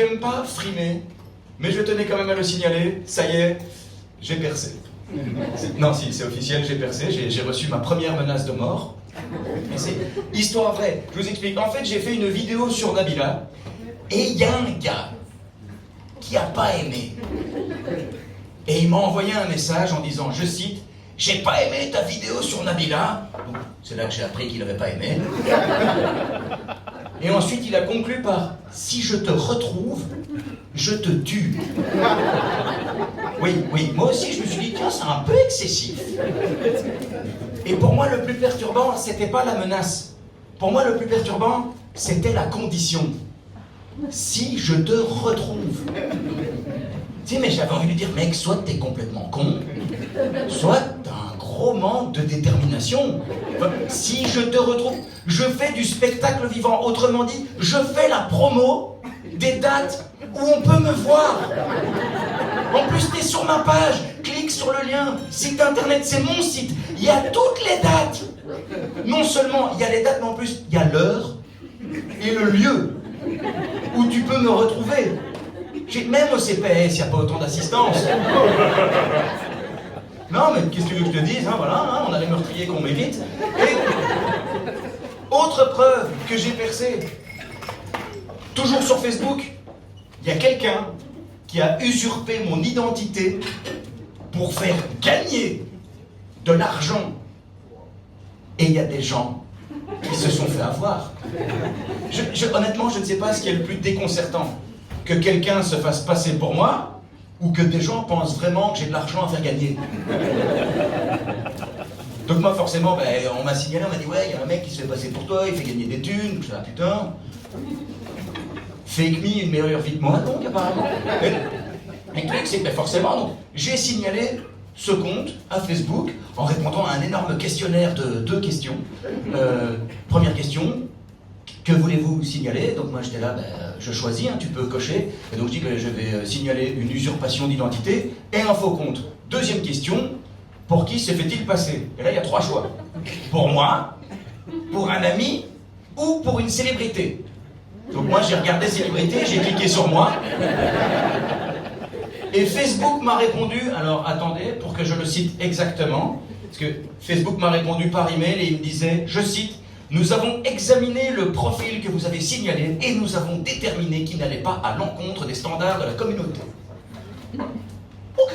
J'aime pas frimer, mais je tenais quand même à le signaler. Ça y est, j'ai percé. Non, si, c'est officiel, j'ai percé. J'ai reçu ma première menace de mort. Et c'est histoire vraie. Je vous explique. En fait, j'ai fait une vidéo sur Nabila, et il y a un gars qui a pas aimé. Et il m'a envoyé un message en disant, je cite, « J'ai pas aimé ta vidéo sur Nabila. » C'est là que j'ai appris qu'il n'avait pas aimé. Et ensuite, il a conclu par « Si je te retrouve, je te tue. » Oui, moi aussi je me suis dit, tiens, c'est un peu excessif. Et pour moi, le plus perturbant, c'était pas la menace. Pour moi, le plus perturbant, c'était la condition. Si je te retrouve. Tu sais, mais j'avais envie de lui dire, mec, soit t'es complètement con, soit t'as un gros manque de détermination. Si je te retrouve, je fais du spectacle vivant. Autrement dit, je fais la promo des dates où on peut me voir. En plus, t'es sur ma page, clique sur le lien, site internet, c'est mon site. Il y a toutes les dates. Non seulement il y a les dates, mais en plus, il y a l'heure et le lieu où tu peux me retrouver. Même au CPS, il n'y a pas autant d'assistance. Non, mais qu'est-ce que tu veux que je te dise, hein, voilà, hein, on a les meurtriers qu'on mérite. Et autre preuve que j'ai percé, toujours sur Facebook, il y a quelqu'un qui a usurpé mon identité pour faire gagner de l'argent. Et il y a des gens qui se sont fait avoir. Honnêtement, je ne sais pas ce qui est le plus déconcertant. Que quelqu'un se fasse passer pour moi, ou que des gens pensent vraiment que j'ai de l'argent à faire gagner. Donc moi, forcément, on m'a signalé, on m'a dit, ouais, il y a un mec qui se fait passer pour toi, il fait gagner des thunes. Je suis là, putain. Fake me, une meilleure vie que moi, donc, apparemment. Mais le truc, c'est que forcément, donc, j'ai signalé ce compte à Facebook en répondant à un énorme questionnaire de 2 questions. Première question, que voulez-vous signaler? Donc moi, j'étais là, je choisis, hein, tu peux cocher. Et donc je dis que je vais signaler une usurpation d'identité et un faux compte. Deuxième question, pour qui se fait-il passer? Et là, il y a 3 choix. Pour moi, pour un ami ou pour une célébrité. Donc moi, j'ai regardé célébrité, j'ai cliqué sur moi. Et Facebook m'a répondu, alors attendez, pour que je le cite exactement, parce que Facebook m'a répondu par email et il me disait, je cite, « Nous avons examiné le profil que vous avez signalé et nous avons déterminé qu'il n'allait pas à l'encontre des standards de la communauté. » Ok.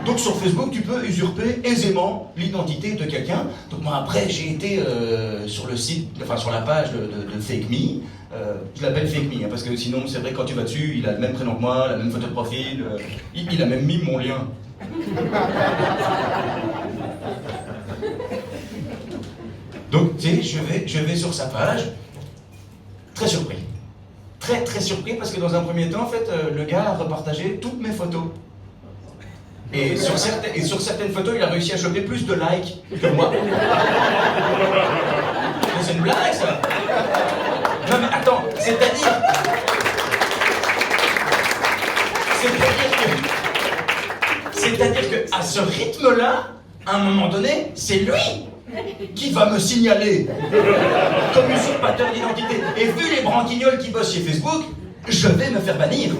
Donc sur Facebook, tu peux usurper aisément l'identité de quelqu'un. Donc moi après, j'ai été sur le site, enfin sur la page de Fake Me. Je l'appelle Fake Me, hein, parce que sinon, c'est vrai, quand tu vas dessus, il a le même prénom que moi, la même photo de profil, il a même mis mon lien. Donc, tu sais, je vais sur sa page, très surpris. Très surpris, parce que dans un premier temps, en fait, le gars a repartagé toutes mes photos. Et sur certaines photos, il a réussi à choper plus de likes que moi. C'est une blague, ça. Non mais attends, c'est-à-dire que à ce rythme-là, à un moment donné, c'est lui qui va me signaler comme usurpateur d'identité. Et vu les branquignoles qui bossent chez Facebook, je vais me faire bannir.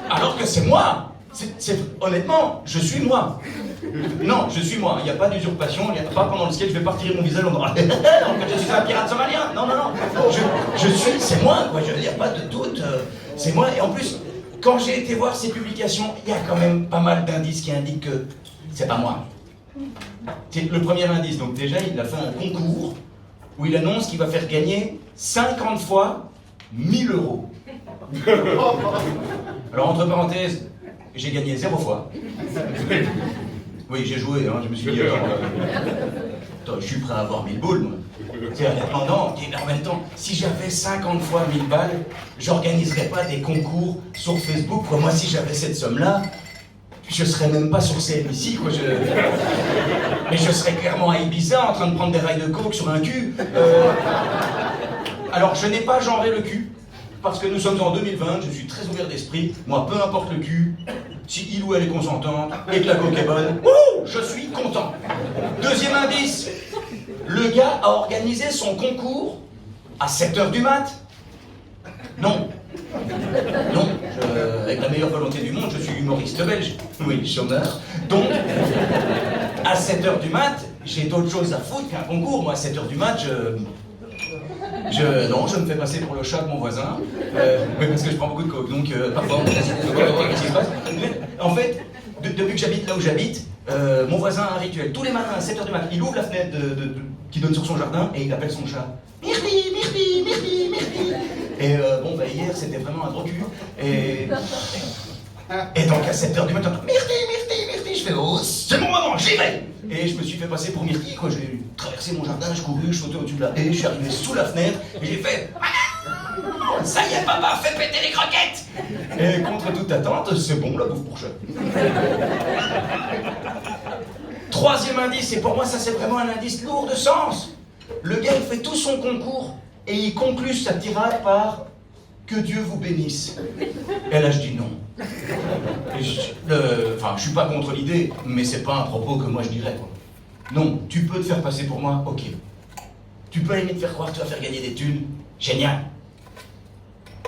Alors que c'est moi. Honnêtement, je suis moi. Non, je suis moi. Il n'y a pas d'usurpation. Il n'y a pas pendant le sketch, je vais pas retirer mon visage en disant je suis un pirate somalien. Non. C'est moi, quoi. Je veux dire, pas de doute. C'est moi. Et en plus, quand j'ai été voir ces publications, il y a quand même pas mal d'indices qui indiquent que c'est pas moi. C'est le premier indice. Donc déjà, il a fait un concours où il annonce qu'il va faire gagner 50 fois 1000 euros. Alors, entre parenthèses, j'ai gagné 0 fois. Oui, j'ai joué, hein, je me suis dit, attends, je suis prêt à avoir 1000 boules, moi. C'est honnêtement, non, mais en même temps, si j'avais 50 fois 1000 balles, j'organiserais pas des concours sur Facebook, quoi. Moi, si j'avais cette somme-là, je serais même pas sur CNBC, quoi. Mais je serais clairement à Ibiza, en train de prendre des rails de coke sur un cul. Alors, je n'ai pas genré le cul, parce que nous sommes en 2020, je suis très ouvert d'esprit. Moi, peu importe le cul, si il ou elle est consentante et que la coke est bonne, je suis content. Deuxième indice, le gars a organisé son concours à 7h du mat. Non. Non, avec la meilleure volonté du monde, je suis humoriste belge. Oui, chômeur. Donc, à 7h du mat, j'ai d'autres choses à foutre qu'un concours. Moi, à 7h du mat, non, je me fais passer pour le chat de mon voisin. Oui, parce que je prends beaucoup de coke, donc parfois on qu'est-ce qui se passe. En fait, depuis que j'habite là où j'habite, mon voisin a un rituel. Tous les matins à 7h du mat, il ouvre la fenêtre qui donne sur son jardin et il appelle son chat. Myrti, Myrti, Myrti, Myrti. Et bon, bah hier c'était vraiment un gros cul. Et donc à 7h du matin, Myrti, Myrti, Myrti, je fais oh, c'est mon moment, j'y vais. Et je me suis fait passer pour Myrti, quoi. J'ai traversé mon jardin, je couru, je sautais au-dessus de la haie, je suis arrivé sous la fenêtre et j'ai fait ah, ça y est, papa, fais péter les croquettes. Et contre toute attente, c'est bon la bouffe pour chat. Troisième indice, et pour moi ça c'est vraiment un indice lourd de sens. Le gars il fait tout son concours et il conclut sa tirade par « Que Dieu vous bénisse ». Et là je dis non. Enfin, je suis pas contre l'idée, mais c'est pas un propos que moi je dirais, quoi. Non, tu peux te faire passer pour moi, ok. Tu peux aimer te faire croire que tu vas faire gagner des thunes, génial.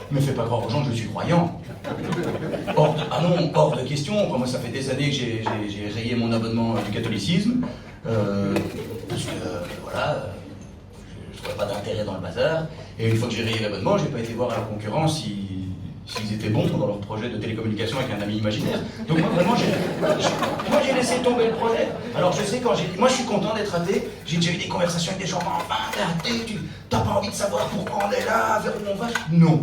Mais fais pas croire aux gens que je suis croyant. Hors de question. Moi, ça fait des années que j'ai rayé mon abonnement du catholicisme. Parce que, voilà, je trouvais pas d'intérêt dans le bazar. Et une fois que j'ai rayé l'abonnement, j'ai pas été voir à la concurrence s'ils étaient bons dans leur projet de télécommunication avec un ami imaginaire. Donc moi, vraiment, j'ai laissé tomber le projet. Alors je sais, moi je suis content d'être athée. J'ai déjà eu des conversations avec des gens, enfin, t'es athée, t'as pas envie de savoir pourquoi on est là, vers où on va? Non.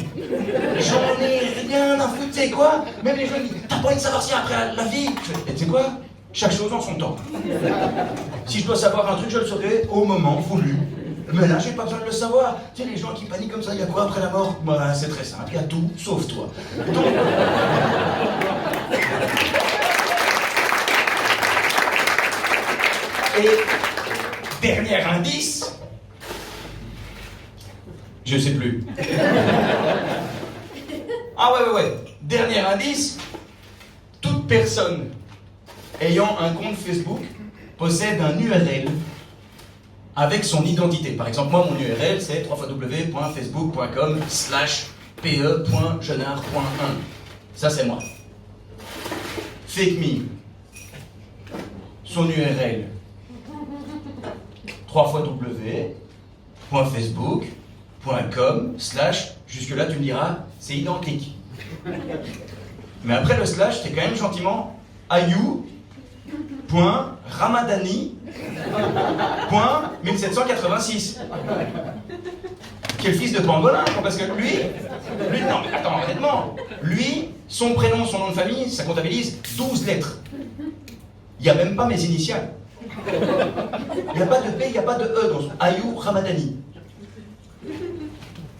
J'en ai rien à foutre, tu sais quoi? Même les gens disent, t'as pas envie de savoir si après la vie? Et tu sais quoi? Chaque chose en son temps. Si je dois savoir un truc, je le saurai au moment voulu. Mais là, j'ai pas besoin de le savoir. Tu sais, les gens qui paniquent comme ça, il y a quoi après la mort? Bah, c'est très simple, il y a tout, sauf toi. Donc... Et dernier indice, je sais plus. Ah ouais. Dernier indice, toute personne ayant un compte Facebook possède un URL avec son identité. Par exemple, moi, mon URL, c'est www.facebook.com/pe.jenard.1. Ça, c'est moi. Fake me. Son URL. www.facebook.com/ jusque-là, tu me diras, c'est identique. Mais après le slash, c'est quand même gentiment ayou.ramadani.1786. Qui est le fils de Pangolin, parce que lui, non mais attends, honnêtement, lui, son prénom, son nom de famille, ça comptabilise 12 lettres. Il n'y a même pas mes initiales. Il n'y a pas de P, il n'y a pas de E dans son Ayou Ramadani.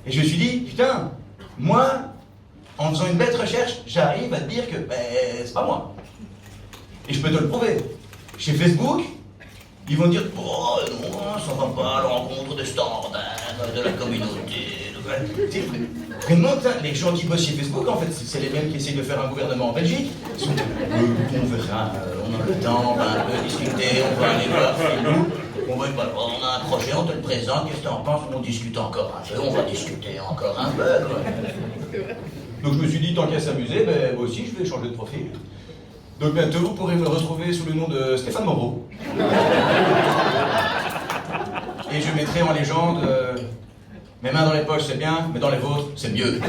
Et je me suis dit, putain, moi, en faisant une bête recherche, j'arrive à te dire que c'est pas moi. Et je peux te le prouver. Chez Facebook, ils vont dire, oh non, ça va pas à l'encontre des standards de la communauté. Vraiment, les gens qui bossent chez Facebook, en fait, c'est les mêmes qui essayent de faire un gouvernement en Belgique. Ils sont, on verra, on a le temps, on va un peu discuter, on va aller voir chez nous. On a un projet, on te le présente, qu'est-ce que t'en penses? On discute encore un peu, on va discuter encore un peu, quoi. Donc je me suis dit, tant qu'à s'amuser, moi aussi je vais changer de profil. Donc bientôt vous pourrez me retrouver sous le nom de Stéphane Moreau. Et je mettrai en légende, mes mains dans les poches c'est bien, mais dans les vôtres c'est mieux.